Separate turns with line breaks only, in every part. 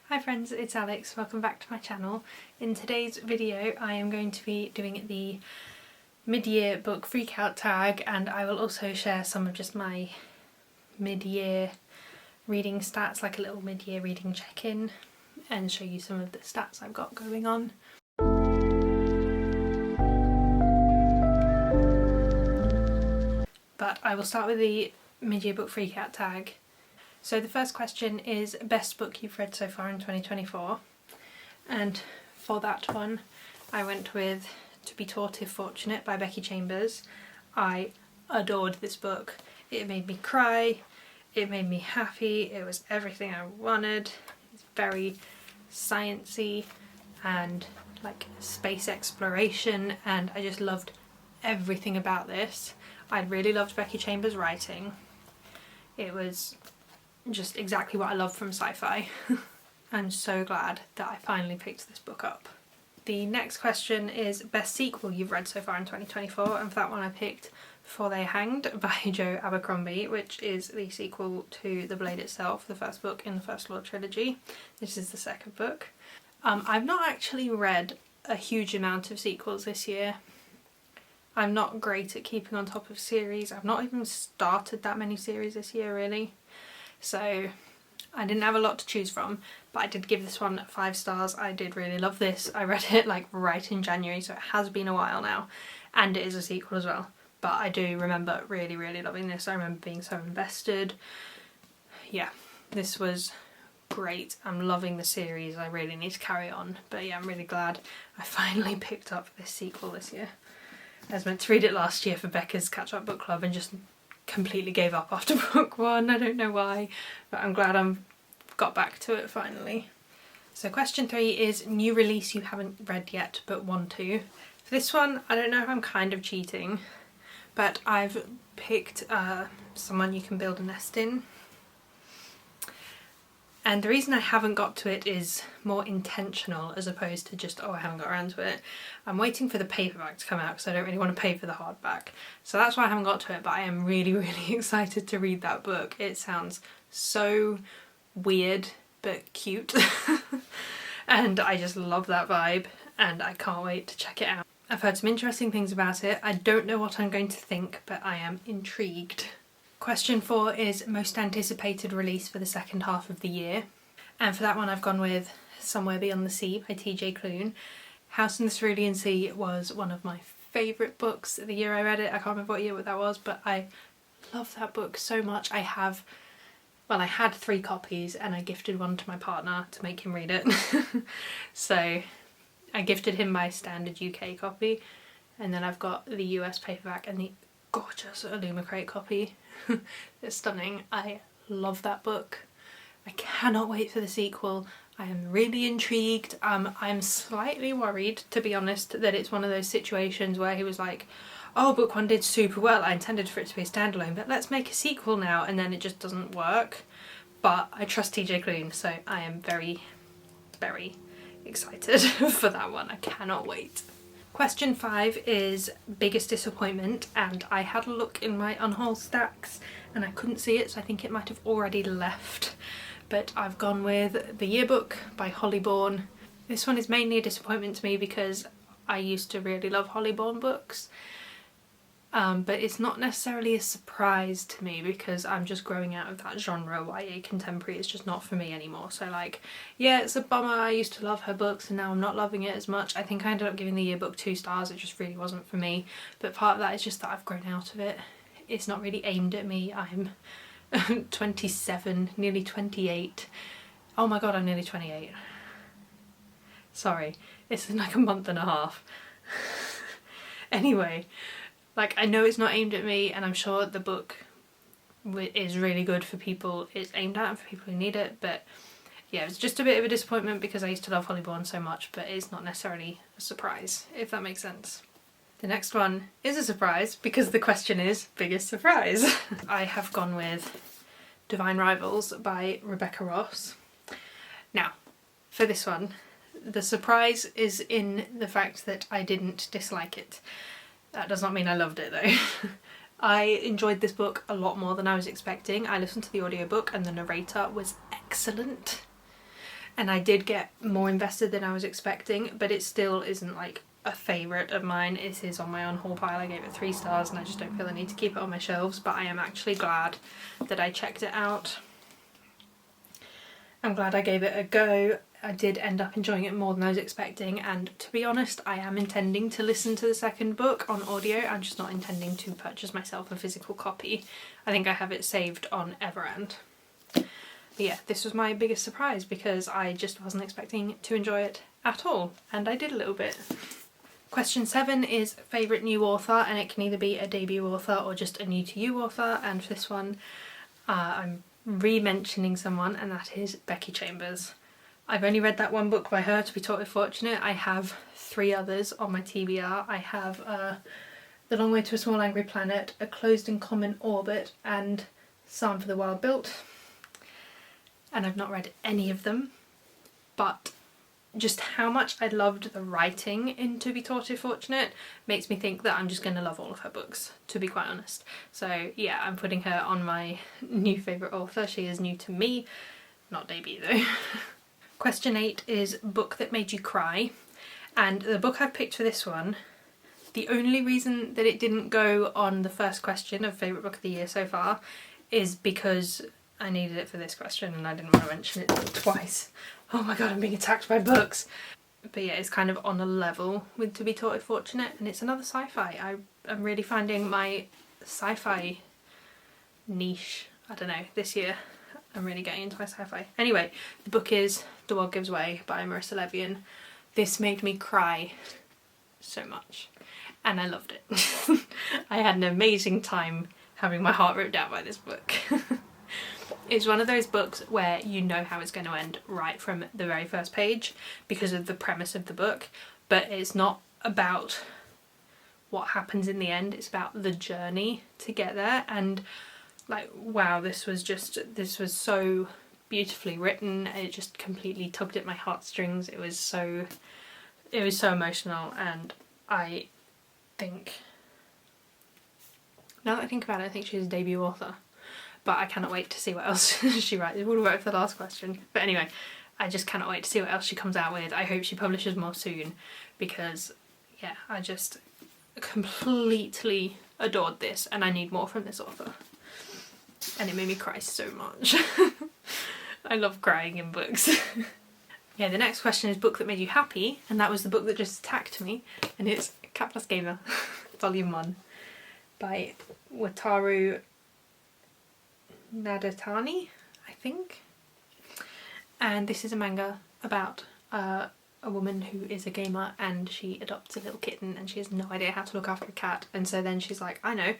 Hi friends, it's Alex. Welcome back to my channel. In today's video I am going to be doing the mid-year book Freakout tag, and I will also share some of just my mid-year reading stats, like a little mid-year reading check-in, and show you some of the stats I've got going on. But I will start with the mid-year book Freakout tag. So the first question is best book you've read so far in 2024, and for that one I went with To Be Taught If Fortunate by Becky Chambers. I adored this book. It made me cry, it made me happy, it was everything I wanted. It's very sciencey and like space exploration, and I just loved everything about this. I really loved Becky Chambers' writing. It was just exactly what I love from sci-fi. I'm so glad that I finally picked this book up. The next question is best sequel you've read so far in 2024, and for that one I picked For They Hanged by Joe Abercrombie, which is the sequel to The Blade itself, the first book in the First Law trilogy. This is the second book. I've not actually read a huge amount of sequels this year. I'm not great at keeping on top of series. I've not even started that many series this year really. So I didn't have a lot to choose from, but I did give this one 5 stars. I did really love this. I read it like right in January, so it has been a while now, and it is a sequel as well. But I do remember really loving this. I remember being so invested. Yeah, this was great. I'm loving the series. I really need to carry on. But yeah, I'm really glad I finally picked up this sequel this year. I was meant to read it last year for Becca's catch-up book club and just completely gave up after book 1. I don't know why, but I'm glad I've got back to it finally. So question 3 is new release you haven't read yet but want to. For this one, I don't know if I'm kind of cheating, but I've picked Someone You Can Build a Nest In. And the reason I haven't got to it is more intentional as opposed to just, oh, I haven't got around to it. I'm waiting for the paperback to come out because I don't really want to pay for the hardback. So that's why I haven't got to it, but I am really excited to read that book. It sounds so weird but cute. And I just love that vibe and I can't wait to check it out. I've heard some interesting things about it. I don't know what I'm going to think, but I am intrigued. Question 4 is most anticipated release for the second half of the year, and for that one I've gone with Somewhere Beyond the Sea by TJ Klune. House in the Cerulean Sea was one of my favourite books the year I read it. I can't remember what year that was, but I love that book so much. I had 3 copies and I gifted one to my partner to make him read it. So I gifted him my standard UK copy, and then I've got the US paperback and the gorgeous Illumicrate copy. It's stunning. I love that book. I cannot wait for the sequel. I am really intrigued. I'm slightly worried, to be honest, that it's one of those situations where he was like, oh, book 1 did super well, I intended for it to be a standalone, but let's make a sequel now, and then it just doesn't work. But I trust TJ Klune, so I am very excited for that one. I cannot wait. Question 5 is biggest disappointment, and I had a look in my unhaul stacks and I couldn't see it, so I think it might have already left. But I've gone with The Yearbook by Holly Bourne. This one is mainly a disappointment to me because I used to really love Holly Bourne books. But it's not necessarily a surprise to me because I'm just growing out of that genre. YA contemporary is just not for me anymore. So like, yeah, it's a bummer. I used to love her books and now I'm not loving it as much. I think I ended up giving The Yearbook 2 stars. It just really wasn't for me. But part of that is just that I've grown out of it. It's not really aimed at me. I'm 27, nearly 28. Oh my god, I'm nearly 28. Sorry, it's like a month and a half. Anyway. Like, I know it's not aimed at me, and I'm sure the book is really good for people it's aimed at and for people who need it, but yeah, it's just a bit of a disappointment because I used to love Holly Bourne so much, but it's not necessarily a surprise, if that makes sense. The next one is a surprise because the question is biggest surprise. I have gone with Divine Rivals by Rebecca Ross. Now, for this one, the surprise is in the fact that I didn't dislike it. That does not mean I loved it though. I enjoyed this book a lot more than I was expecting. I listened to the audiobook and the narrator was excellent. and I did get more invested than I was expecting, but it still isn't like a favourite of mine. It is on my on haul pile. I gave it 3 stars and I just don't feel the need to keep it on my shelves, but I am actually glad that I checked it out. I'm glad I gave it a go. I did end up enjoying it more than I was expecting, and to be honest, I am intending to listen to the second book on audio. I'm just not intending to purchase myself a physical copy. I think I have it saved on Everend. But yeah, this was my biggest surprise because I just wasn't expecting to enjoy it at all, and I did a little bit. Question 7 is favourite new author, and it can either be a debut author or just a new to you author, and for this one I'm re-mentioning someone, and that is Becky Chambers. I've only read that one book by her, To Be Taught With Fortunate. I have 3 others on my TBR. I have The Long Way to a Small Angry Planet, A Closed and Common Orbit, and Psalm for the Wild Built. And I've not read any of them, but just how much I loved the writing in To Be Taught With Fortunate makes me think that I'm just going to love all of her books, to be quite honest. So yeah, I'm putting her on my new favourite author. She is new to me, not debut though. Question 8 is book that made you cry, and the book I've picked for this one, the only reason that it didn't go on the first question of favourite book of the year so far is because I needed it for this question and I didn't want to mention it twice. Oh my god, I'm being attacked by books! But yeah, it's kind of on a level with To Be Taught With Fortunate, and it's another sci-fi. I'm really finding my sci-fi niche, I don't know, this year. I'm really getting into my sci-fi. Anyway, the book is The World Gives Way by Marissa Levian. This made me cry so much, and I loved it. I had an amazing time having my heart ripped out by this book. It's one of those books where you know how it's going to end right from the very first page because of the premise of the book, but it's not about what happens in the end, it's about the journey to get there. And like, wow, this was so beautifully written. It just completely tugged at my heartstrings. It was so emotional, and I think, now that I think about it, I think she's a debut author. But I cannot wait to see what else she writes. It would have worked for the last question. But anyway, I just cannot wait to see what else she comes out with. I hope she publishes more soon because, yeah, I just completely adored this and I need more from this author. And it made me cry so much. I love crying in books. Yeah, the next question is book that made you happy, and that was the book that just attacked me, and it's Cat Plus Gamer, Volume 1 by Wataru Nadatani, I think. And this is a manga about a woman who is a gamer and she adopts a little kitten and she has no idea how to look after a cat, and so then she's like, I know,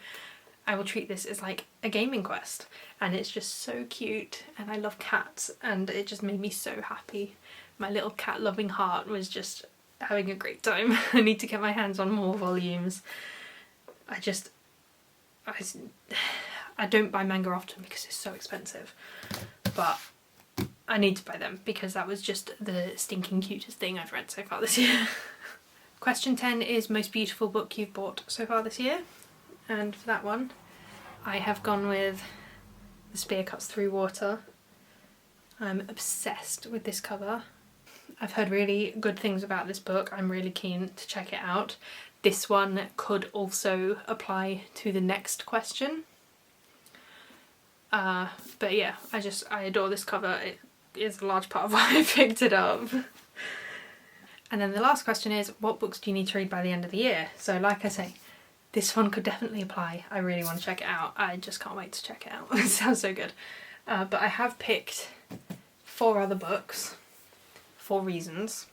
I will treat this as like a gaming quest. And it's just so cute, and I love cats, and it just made me so happy. My little cat loving heart was just having a great time. I need to get my hands on more volumes. I don't buy manga often because it's so expensive, but I need to buy them because that was just the stinking cutest thing I've read so far this year. Question 10 is most beautiful book you've bought so far this year, and for that one I have gone with The Spear Cuts Through Water. I'm obsessed with this cover. I've heard really good things about this book. I'm really keen to check it out. This one could also apply to the next question. But yeah, I adore this cover. It is a large part of why I picked it up. And then the last question is, what books do you need to read by the end of the year? So like I say, this one could definitely apply. I really want to check it out. I just can't wait to check it out. It sounds so good. But I have picked 4 other books for reasons.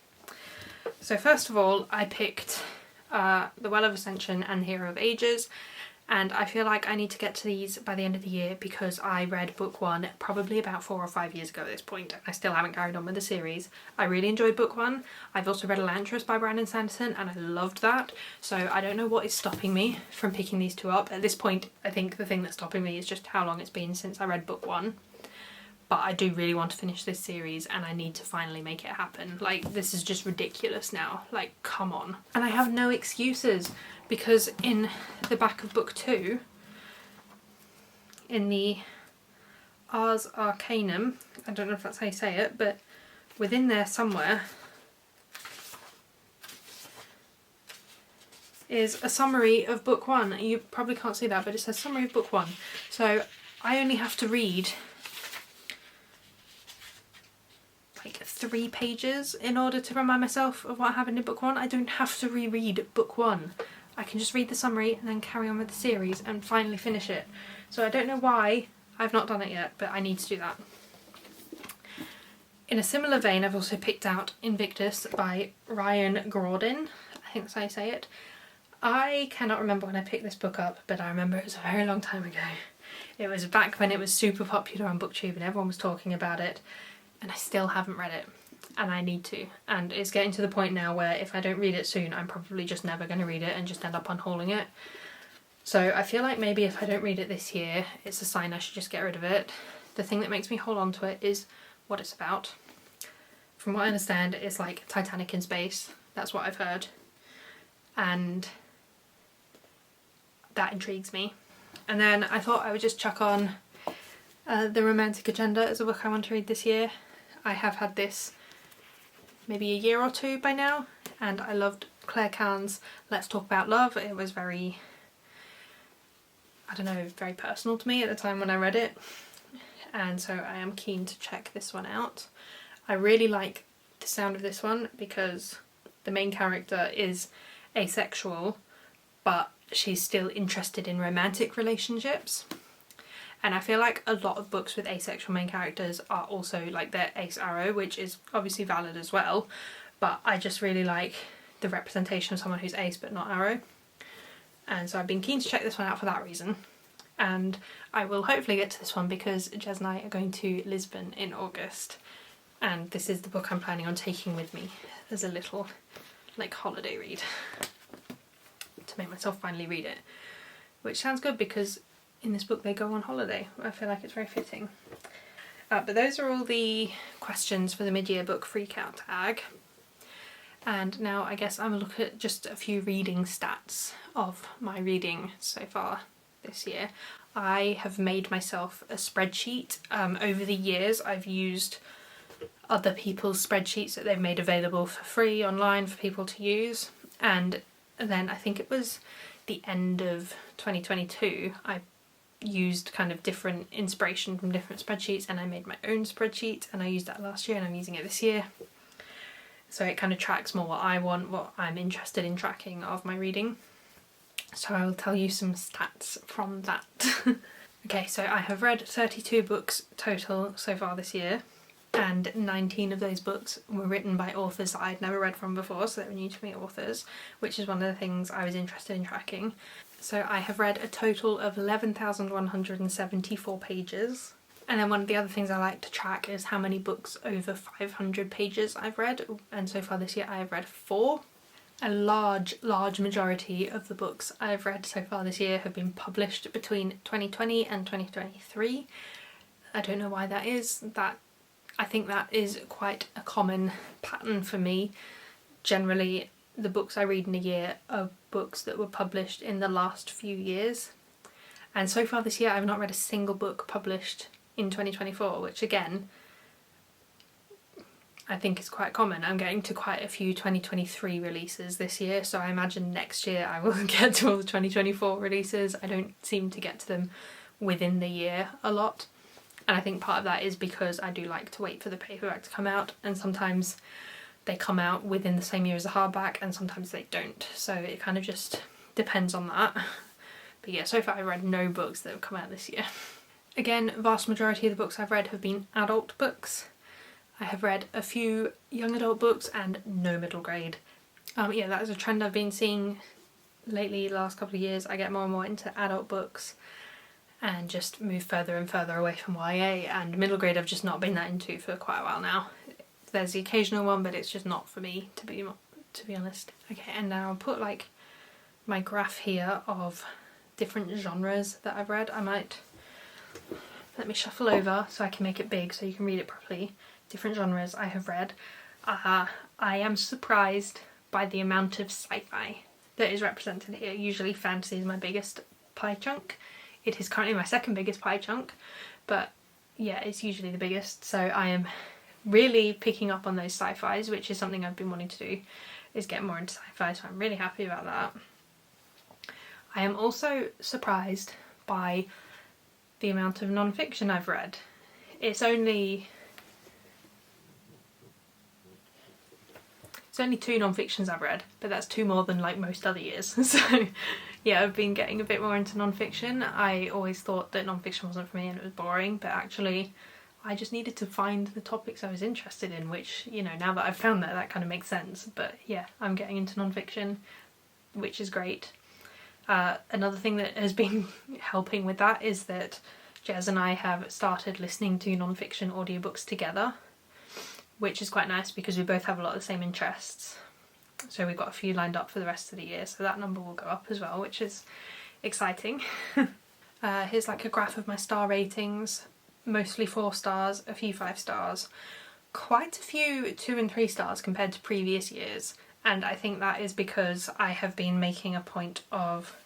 So first of all, I picked The Well of Ascension and Hero of Ages, and I feel like I need to get to these by the end of the year because I read book 1 probably about 4 or 5 years ago at this point, and I still haven't carried on with the series. I really enjoyed book 1. I've also read Elantris by Brandon Sanderson and I loved that, so I don't know what is stopping me from picking these 2 up. At this point, I think the thing that's stopping me is just how long it's been since I read book 1. But I do really want to finish this series and I need to finally make it happen. Like, this is just ridiculous now. Like, come on. And I have no excuses because in the back of book 2, in the Ars Arcanum, I don't know if that's how you say it, but within there somewhere is a summary of book 1. You probably can't see that, but it says summary of book 1. So I only have to read like 3 pages in order to remind myself of what happened in book 1. I don't have to reread book 1. I can just read the summary and then carry on with the series and finally finish it. So I don't know why I've not done it yet, but I need to do that. In a similar vein, I've also picked out Invictus by Ryan Gordon. I think that's how you say it. I cannot remember when I picked this book up, but I remember it was a very long time ago. It was back when it was super popular on BookTube and everyone was talking about it, and I still haven't read it, and I need to. And it's getting to the point now where if I don't read it soon, I'm probably just never going to read it and just end up unhauling it. So I feel like maybe if I don't read it this year, it's a sign I should just get rid of it. The thing that makes me hold on to it is what it's about. From what I understand, it's like Titanic in space. That's what I've heard. And that intrigues me. And then I thought I would just chuck on The Romantic Agenda as a book I want to read this year. I have had this maybe a year or 2 by now, and I loved Claire Kahn's Let's Talk About Love. It was very, I don't know, very personal to me at the time when I read it, and so I am keen to check this one out. I really like the sound of this one because the main character is asexual, but she's still interested in romantic relationships. And I feel like a lot of books with asexual main characters are also like their ace arrow, which is obviously valid as well, but I just really like the representation of someone who's ace but not arrow. And so I've been keen to check this one out for that reason. And I will hopefully get to this one because Jez and I are going to Lisbon in August, and this is the book I'm planning on taking with me as a little like holiday read to make myself finally read it, which sounds good because in this book they go on holiday. I feel like it's very fitting. But those are all the questions for the mid-year book Freakout tag. And now I guess I'm going to look at just a few reading stats of my reading so far this year. I have made myself a spreadsheet. Over the years I've used other people's spreadsheets that they've made available for free online for people to use, and then I think it was the end of 2022 I used kind of different inspiration from different spreadsheets, and I made my own spreadsheet, and I used that last year and I'm using it this year. So it kind of tracks more what I want, what I'm interested in tracking of my reading. So I will tell you some stats from that. Okay, so I have read 32 books total so far this year, and 19 of those books were written by authors that I'd never read from before, so they were new to me authors, which is one of the things I was interested in tracking. So I have read a total of 11,174 pages. And then one of the other things I like to track is how many books over 500 pages I've read, and so far this year I have read 4. A large majority of the books I've read so far this year have been published between 2020 and 2023. I don't know why that is. I think that is quite a common pattern for me. Generally, the books I read in a year are books that were published in the last few years. And so far this year I've not read a single book published in 2024, which again, I think is quite common. I'm getting to quite a few 2023 releases this year, so I imagine next year I will get to all the 2024 releases. I don't seem to get to them within the year a lot. And I think part of that is because I do like to wait for the paperback to come out, and sometimes they come out within the same year as the hardback and sometimes they don't. So it kind of just depends on that. But yeah, so far I've read no books that have come out this year. Again, vast majority of the books I've read have been adult books. I have read a few young adult books and no middle grade. Yeah, that is a trend I've been seeing lately, last couple of years. I get more and more into adult books and just move further and further away from YA, and middle grade I've just not been that into for quite a while now. There's the occasional one, but it's just not for me, to be honest. Okay, and now I'll put like my graph here of different genres that I've read. I might, let me shuffle over so I can make it big so you can read it properly. Different genres I have read. I am surprised by the amount of sci-fi that is represented here. Usually fantasy is my biggest pie chunk. It is currently my second biggest pie chunk, but yeah, it's usually the biggest, so I am really picking up on those sci-fis, which is something I've been wanting to do, is get more into sci-fi, so I'm really happy about that. I am also surprised by the amount of non-fiction I've read. It's only 2 non-fictions I've read, but that's 2 more than like most other years. So yeah, I've been getting a bit more into non-fiction. I always thought that non-fiction wasn't for me and it was boring, but actually I just needed to find the topics I was interested in, which, you know, now that I've found that kind of makes sense. But yeah, I'm getting into non-fiction, which is great. Another thing that has been helping with that is that Jez and I have started listening to non-fiction audiobooks together, which is quite nice because we both have a lot of the same interests. So we've got a few lined up for the rest of the year, so that number will go up as well, which is exciting. Here's like a graph of my star ratings. Mostly 4 stars, a few 5 stars, quite a few 2 and 3 stars compared to previous years, and I think that is because I have been making a point of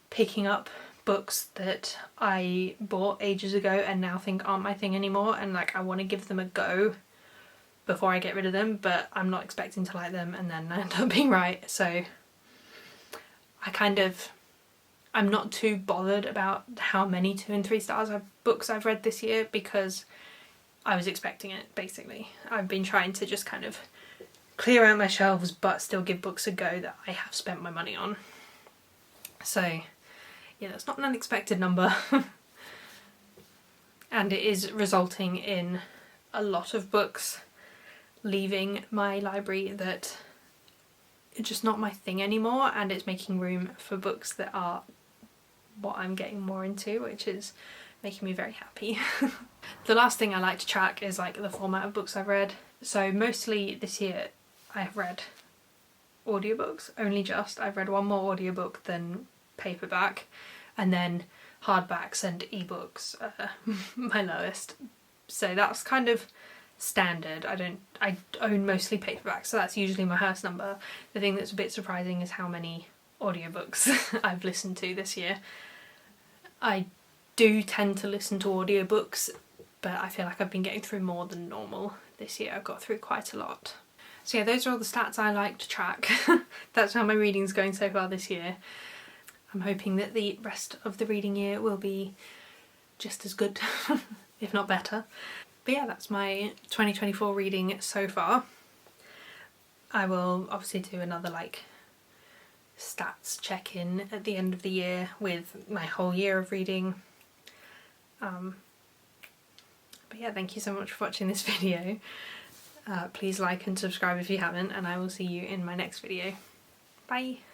picking up books that I bought ages ago and now think aren't my thing anymore, and like I want to give them a go before I get rid of them, but I'm not expecting to like them and then I end up being right. So I'm not too bothered about how many 2 and 3 stars books I've read this year because I was expecting it, basically. I've been trying to just kind of clear out my shelves but still give books a go that I have spent my money on. So yeah, that's not an unexpected number. And it is resulting in a lot of books leaving my library that are just not my thing anymore, and it's making room for books that are what I'm getting more into, which is making me very happy. The last thing I like to track is like the format of books I've read. So mostly this year I have read audiobooks, only just. I've read 1 more audiobook than paperback, and then hardbacks and ebooks are my lowest. So that's kind of standard. I own mostly paperbacks, so that's usually my highest number. The thing that's a bit surprising is how many audiobooks I've listened to this year. I do tend to listen to audiobooks, but I feel like I've been getting through more than normal this year. I've got through quite a lot. So yeah, those are all the stats I like to track. That's how my reading's going so far this year. I'm hoping that the rest of the reading year will be just as good, if not better. But yeah, that's my 2024 reading so far. I will obviously do another like stats check-in at the end of the year with my whole year of reading. But yeah, thank you so much for watching this video. Please like and subscribe if you haven't, and I will see you in my next video. Bye!